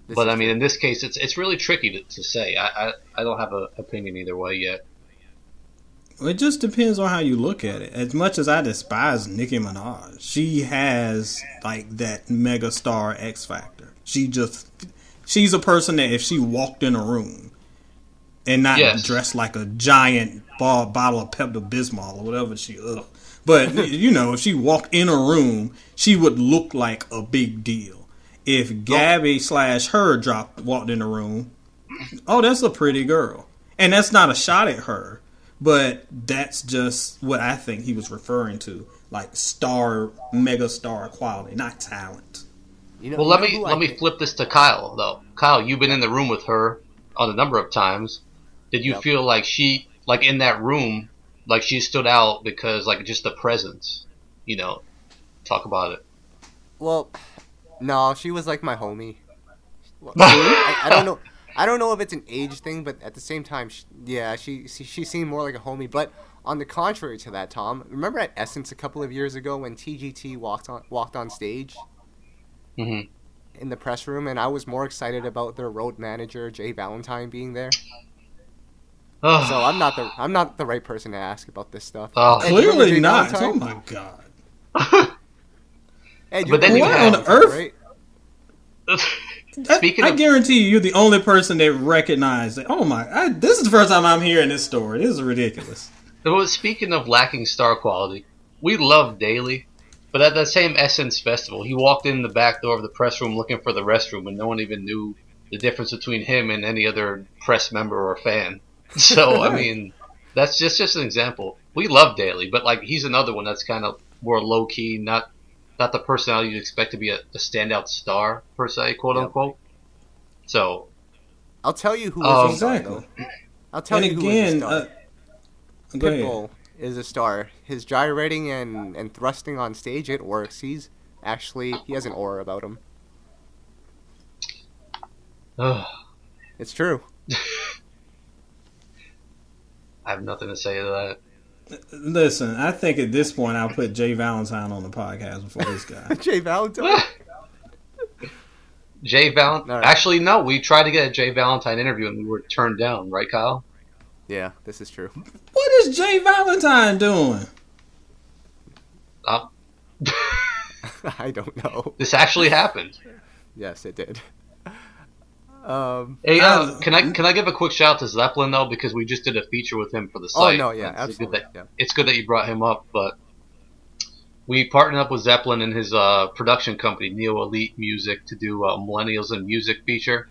But I mean, in this case, it's really tricky to say. I don't have an opinion either way yet. It just depends on how you look at it. As much as I despise Nicki Minaj, she has like that mega star X factor. She's a person that if she walked in a room and not dressed like a giant bottle of Pepto-Bismol or whatever but you know, if she walked in a room, she would look like a big deal. If Gabby / her walked in a room, oh, that's a pretty girl. And that's not a shot at her. But that's just what I think he was referring to, like mega star quality, not talent. You know, well, let me flip this to Kyle though. Kyle, you've been in the room with her on a number of times. Did you feel like she, like in that room, like she stood out because like just the presence? You know, talk about it. Well, no, she was like my homie. I don't know. I don't know if it's an age thing, but at the same time, she seemed more like a homie. But on the contrary to that, Tom, remember at Essence a couple of years ago when TGT walked on stage in the press room, and I was more excited about their road manager Jay Valentine being there. So I'm not the right person to ask about this stuff. Clearly not. Valentine? Oh my god. Hey, but then what on earth? Right? I guarantee you're the only person that recognized it. Oh my! This is the first time I'm hearing this story. This is ridiculous. Well, speaking of lacking star quality, we love Daly, but at that same Essence festival, he walked in the back door of the press room looking for the restroom, and no one even knew the difference between him and any other press member or fan. So I mean, That's just an example. We love Daly, but like he's another one that's kind of more low key, not the personality you'd expect to be a standout star per se, quote Yep. unquote. So I'll tell you who is a star, Exactly. though. I'll tell And you who is a again, star. go ahead. Pitbull is a star. His gyrating and thrusting on stage, it works. He has an aura about him. ugh, It's true. I have nothing to say to that. Listen, I think at this point I'll put Jay Valentine on the podcast before this guy. Jay Valentine. Jay Valentine. All right. Actually, no. We tried to get a Jay Valentine interview and we were turned down, right, Kyle? Yeah, this is true. What is Jay Valentine doing? I don't know. This actually happened. Yes, it did. Hey, can I give a quick shout out to Zeplyn though, because we just did a feature with him for the Oh site. no, yeah, It's absolutely. Good Yeah. it's good that you brought him up, but we partnered up with Zeplyn and his production company, Neo Elite Music, to do a Millennials in Music feature.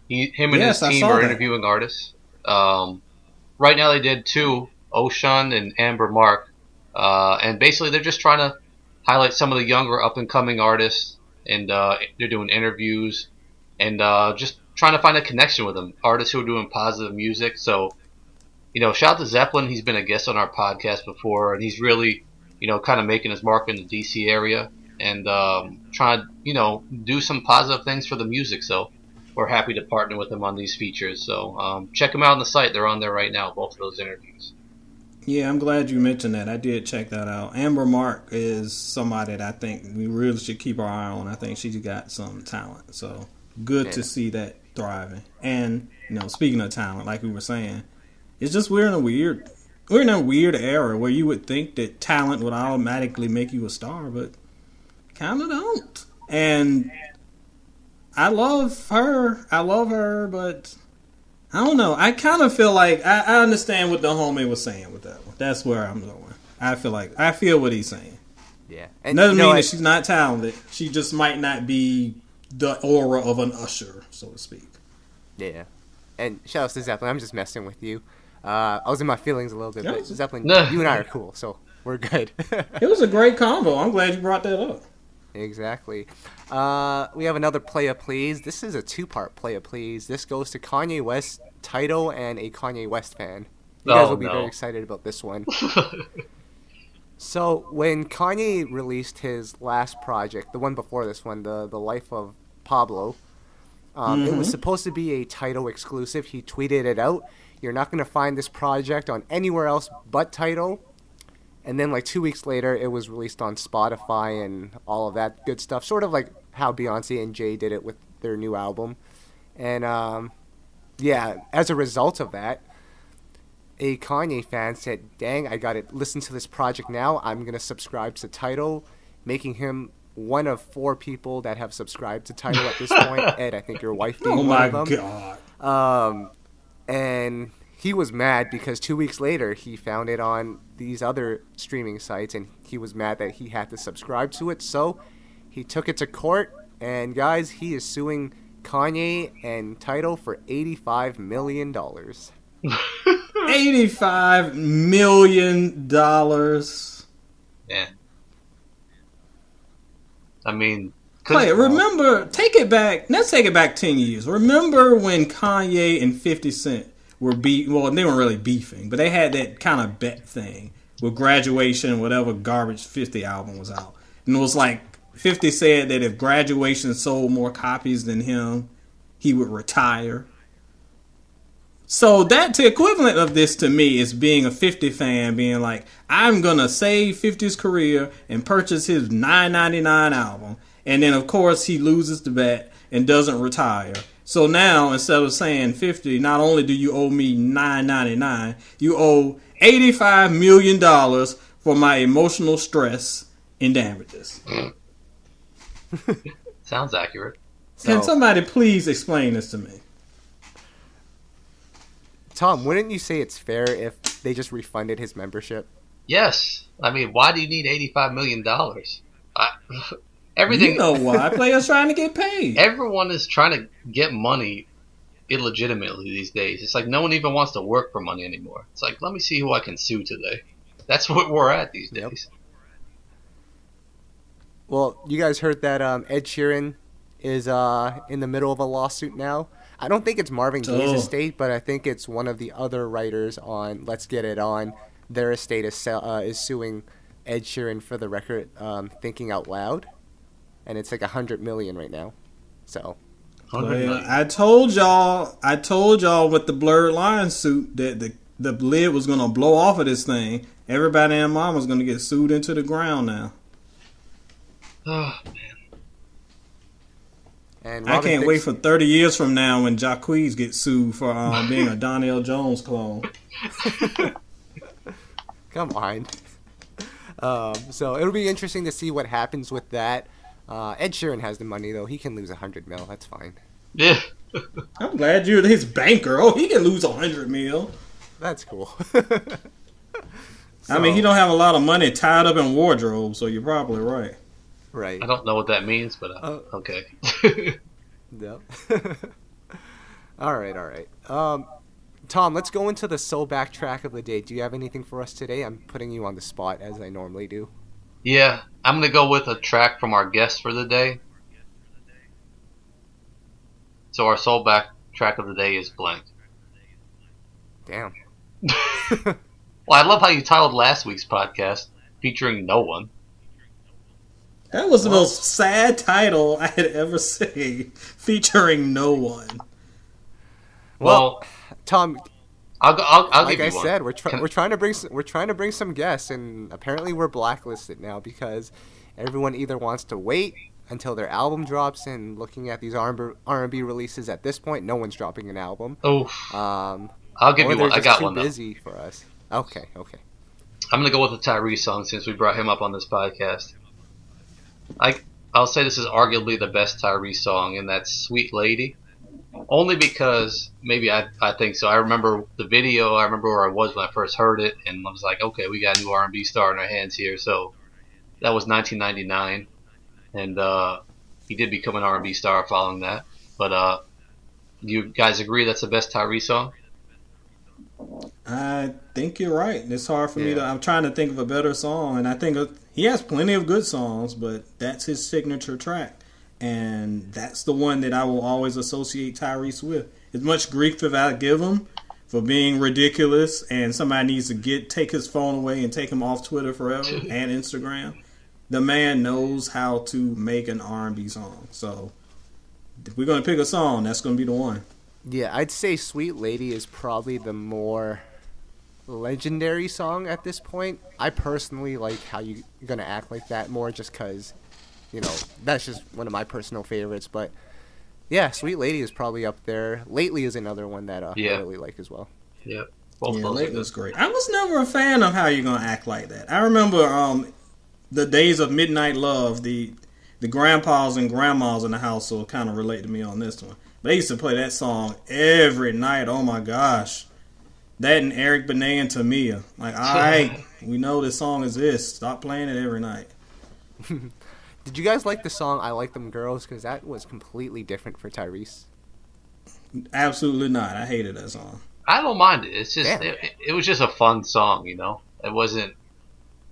Him and Yes, his I team saw are that. interviewing artists. Right now they did 2, Ocean and Amber Mark, and basically they're just trying to highlight some of the younger up and coming artists, and they're doing interviews and just trying to find a connection with them, artists who are doing positive music. So, shout out to Zeplyn. He's been a guest on our podcast before, and he's really, kind of making his mark in the DC area and trying to, do some positive things for the music. So we're happy to partner with him on these features. So check them out on the site. They're on there right now, both of those interviews. Yeah, I'm glad you mentioned that. I did check that out. Amber Mark is somebody that I think we really should keep our eye on. I think she's got some talent. So good to see that thriving. And, speaking of talent, like we were saying, it's just we're in a weird era where you would think that talent would automatically make you a star, but kind of don't. And I love her, but I don't know. I kind of feel like I understand what the homie was saying with that one. That's where I'm going. I feel what he's saying. Yeah. It doesn't mean that she's not talented. She just might not be the aura of an Usher, so to speak. Yeah. And shout out to Zeppelin. I'm just messing with you. I was in my feelings a little bit, but Zeppelin, you and I are cool, so we're good. It was a great combo. I'm glad you brought that up. Exactly. We have another Playa Please. This is a 2-part Playa Please. This goes to Kanye West, Tidal, and a Kanye West fan. You guys will be very excited about this one. So, when Kanye released his last project, the one before this one, the Life of Pablo, it was supposed to be a Tidal exclusive. He tweeted it out. You're not going to find this project on anywhere else but Tidal. And then, 2 weeks later, it was released on Spotify and all of that good stuff. Sort of like how Beyonce and Jay did it with their new album. And, as a result of that, a Kanye fan said, dang, I got to listen to this project now. I'm going to subscribe to Tidal, making him one of 4 people that have subscribed to Tidal at this point. Ed, I think your wife being one of them. Oh, my God. And he was mad because 2 weeks later he found it on these other streaming sites, and he was mad that he had to subscribe to it. So he took it to court, and guys, he is suing Kanye and Tidal for $85 million. $85 million. Yeah. I mean, Playa, remember, take it back. Let's take it back 10 years. Remember when Kanye and 50 Cent were they weren't really beefing, but they had that kind of bet thing with Graduation, whatever garbage 50 album was out. And it was like 50 said that if Graduation sold more copies than him, he would retire. So that's the equivalent of this to me is being a 50 fan, being like, I'm going to save 50's career and purchase his $9.99 album. And then, of course, he loses the bet and doesn't retire. So now, instead of saying 50, not only do you owe me $9.99, you owe $85 million for my emotional stress and damages. sounds accurate. Can somebody please explain this to me? Tom, wouldn't you say it's fair if they just refunded his membership? Yes. I mean, why do you need $85 million? Everything. You know why. Players trying to get paid. Everyone is trying to get money illegitimately these days. It's like no one even wants to work for money anymore. It's like, let me see who I can sue today. That's what we're at these days. Well, you guys heard that Ed Sheeran is in the middle of a lawsuit now. I don't think it's Marvin Gaye's estate, but I think it's one of the other writers on Let's Get It On. Their estate is suing Ed Sheeran for the record Thinking Out Loud, and it's like $100 million right now. So, I told y'all with the blurred line suit that the lid was gonna blow off of this thing. Everybody and mom was gonna get sued into the ground now. Oh man. And I can't wait for 30 years from now when Jacquees gets sued for being a Donnell Jones clone. Come on. So it'll be interesting to see what happens with that. Ed Sheeran has the money, though. He can lose $100 million. That's fine. Yeah. I'm glad you're his banker. Oh, he can lose $100 million. That's cool. I mean, he don't have a lot of money tied up in wardrobe, so you're probably right. Right. I don't know what that means, but okay. Yep. All right. Tom, let's go into the SoulBack track of the day. Do you have anything for us today? I'm putting you on the spot, as I normally do. Yeah, I'm going to go with a track from our guest for the day. So our SoulBack track of the day is Blank. Damn. Well, I love how you titled last week's podcast, featuring no one. That was the most sad title I had ever seen, featuring no one. Well, Tom, I'll like give you I one. said, we're trying to bring some guests, and apparently we're blacklisted now because everyone either wants to wait until their album drops. And looking at these R&B releases at this point, no one's dropping an album. Oh, I'll give you one. I got one. Busy for us. Okay. I'm gonna go with the Tyrese song since we brought him up on this podcast. I'll say this is arguably the best Tyrese song, and that's "Sweet Lady." Only because maybe I think so. I remember the video. I remember where I was when I first heard it, and I was like, okay, we got a new R&B star in our hands here. So that was 1999, and he did become an R&B star following that. But you guys agree that's the best Tyrese song? I think you're right. It's hard for me to. I'm trying to think of a better song, and I think he has plenty of good songs, but that's his signature track. And that's the one that I will always associate Tyrese with. As much grief as I give him for being ridiculous, and somebody needs to take his phone away and take him off Twitter forever and Instagram, the man knows how to make an R&B song. So if we're going to pick a song, that's going to be the one. Yeah, I'd say "Sweet Lady" is probably the more legendary song at this point. I personally like How You Gonna Act Like That more just because, that's just one of my personal favorites. But yeah, "Sweet Lady" is probably up there. "Lately" is another one that I really like as well. Yeah. "Lately" was great. I was never a fan of How You Gonna Act Like That. I remember the days of Midnight Love, the grandpas and grandmas in the house will kind of relate to me on this one. They used to play that song every night. Oh my gosh. That and Eric Benet and Tamia. Like, all right, we know this song exists. Stop playing it every night. Did you guys like the song "I Like Them Girls"? Because that was completely different for Tyrese. Absolutely not. I hated that song. I don't mind it. It's just it was just a fun song, It wasn't.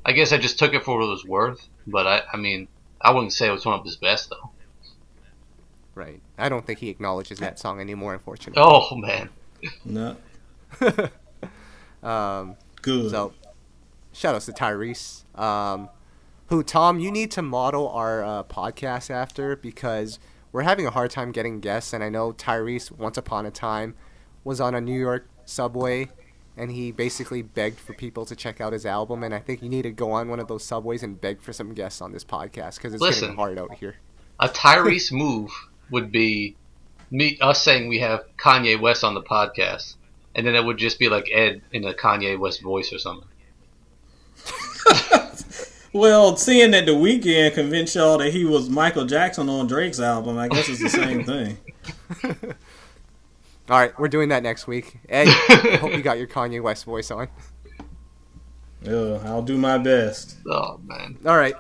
I guess I just took it for what it was worth. But I mean, I wouldn't say it was one of his best though. Right. I don't think he acknowledges that song anymore, unfortunately. Oh man. No. Good. So, shout outs to Tyrese. Tom, you need to model our podcast after, because we're having a hard time getting guests, and I know Tyrese, once upon a time, was on a New York subway, and he basically begged for people to check out his album, and I think you need to go on one of those subways and beg for some guests on this podcast, because it's getting hard out here. A Tyrese move would be us saying we have Kanye West on the podcast, and then it would just be like Ed in a Kanye West voice or something. Well, seeing that The Weeknd convinced y'all that he was Michael Jackson on Drake's album, I guess it's the same thing. All right, we're doing that next week. Ed, I hope you got your Kanye West voice on. Yeah, I'll do my best. Oh, man. All right.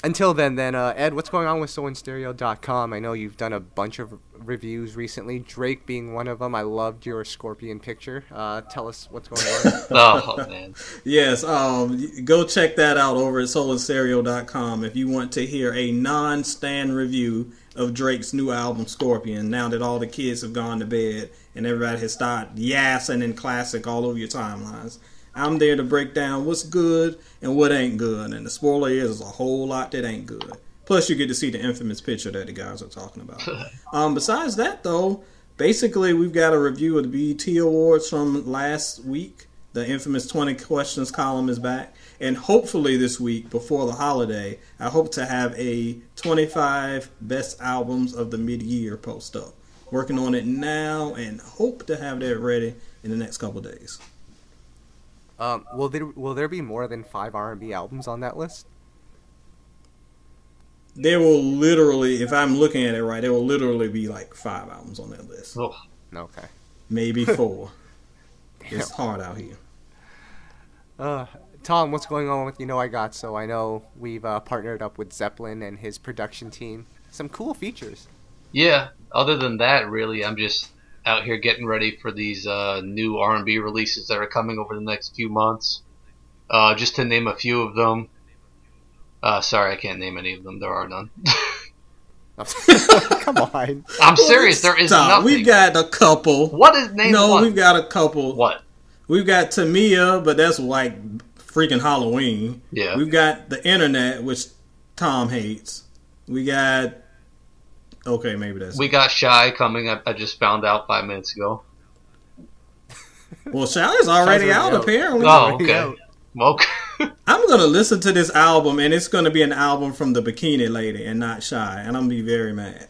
Until then, Ed, what's going on with soulandstereo.com? I know you've done a bunch of reviews recently, Drake being one of them. I loved your scorpion picture. Tell us what's going on. Oh, man. Yes, go check that out over at soulandstereo.com if you want to hear a non-stan review of Drake's new album, Scorpion, now that all the kids have gone to bed and everybody has started yassing and classic all over your timelines. I'm there to break down what's good and what ain't good, and the spoiler is there's a whole lot that ain't good. Plus, you get to see the infamous picture that the guys are talking about. Besides that, though, basically we've got a review of the BET Awards from last week. The infamous 20 Questions column is back, and hopefully this week, before the holiday, I hope to have a 25 best albums of the mid-year post up. Working on it now, and hope to have that ready in the next couple days. Will there be more than 5 R&B albums on that list? There will literally, if I'm looking at it right, there will literally be like 5 albums on that list. Oh. Okay. Maybe 4. It's hard out here. Tom, what's going on with You Know I Got So? I know we've partnered up with Zeplyn and his production team. Some cool features. Yeah, other than that, really, I'm just out here getting ready for these new R&B releases that are coming over the next few months. Just to name a few of them. Sorry, I can't name any of them. There are none. Come on. I'm serious. There is nothing. We've got a couple. What is name one? We've got a couple. What? We've got Tamia, but that's like freaking Halloween. Yeah. We've got The Internet, which Tom hates. We got... Okay, maybe that's... We got Shai coming. I just found out 5 minutes ago. Well, Shai's already out, apparently. Oh, okay. Okay. I'm going to listen to this album, and it's going to be an album from the Bikini Lady and not Shai, and I'm going to be very mad.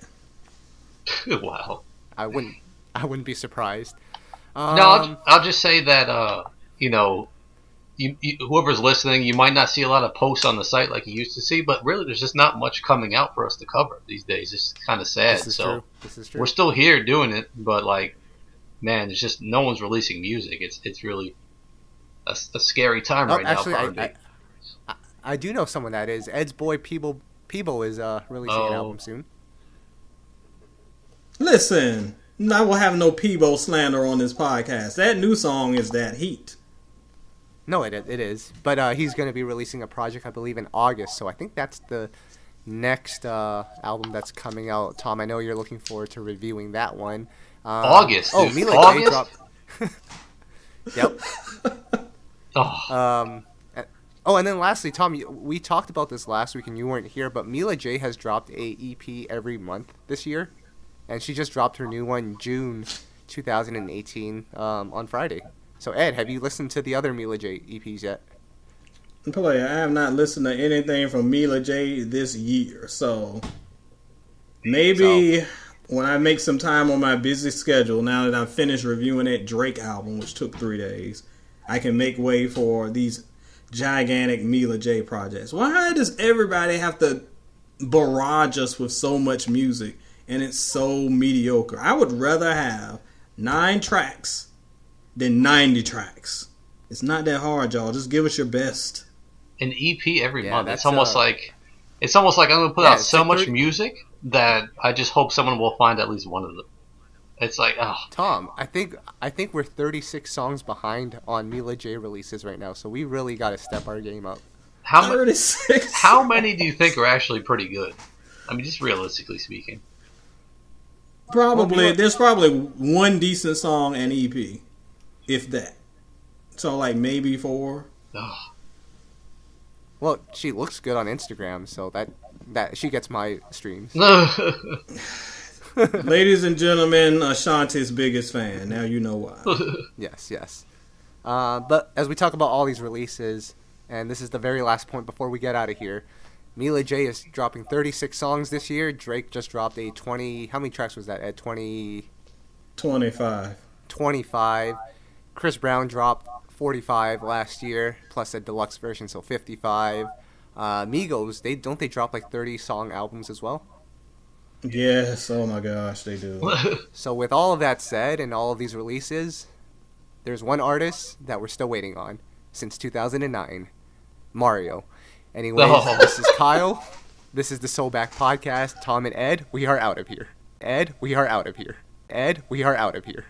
Wow. I wouldn't be surprised. No, I'll just say that, whoever's listening, you might not see a lot of posts on the site like you used to see, but really there's just not much coming out for us to cover these days. It's kind of sad. This is true. We're still here doing it, but like, man, it's just no one's releasing music. It's really a scary time right now. Actually, I do know someone that is. Ed's boy Peeble is releasing an album soon. Listen, I will have no Peebo slander on this podcast. That new song is that heat. No, it is. But he's going to be releasing a project, I believe, in August. So I think that's the next album that's coming out. Tom, I know you're looking forward to reviewing that one. August. Oh, Mila J dropped. Yep. And then lastly, Tom, we talked about this last week and you weren't here, but Mila J has dropped a EP every month this year. And she just dropped her new one June 2018 on Friday. So, Ed, have you listened to the other Mila J EPs yet? Playa, I have not listened to anything from Mila J this year. So, maybe when I make some time on my busy schedule, now that I've finished reviewing that Drake album, which took 3 days, I can make way for these gigantic Mila J projects. Why does everybody have to barrage us with so much music and it's so mediocre? I would rather have 9 tracks than 90 tracks. It's not that hard, y'all. Just give us your best. An EP every month. It's almost like I'm gonna put out so much music that I just hope someone will find at least one of them. It's like, Tom, I think we're 36 songs behind on Mila J releases right now, so we really got to step our game up. 36. How many do you think are actually pretty good? I mean, just realistically speaking. There's probably one decent song and EP, if that. So like maybe 4. Well, she looks good on Instagram, so that she gets my streams. Ladies and gentlemen, Ashanti's biggest fan. Now you know why. Yes. But as we talk about all these releases, and this is the very last point before we get out of here, Mila J is dropping 36 songs this year. Drake just dropped a 20... How many tracks was that, Ed? 25. 25. Chris Brown dropped 45 last year, plus a deluxe version, so 55. Migos, don't they drop like 30-song albums as well? Yes, oh my gosh, they do. So with all of that said and all of these releases, there's one artist that we're still waiting on since 2009, Mario. Anyways, This is Kyle. This is the SoulBack podcast. Tom and Ed, we are out of here. Ed, we are out of here. Ed, we are out of here.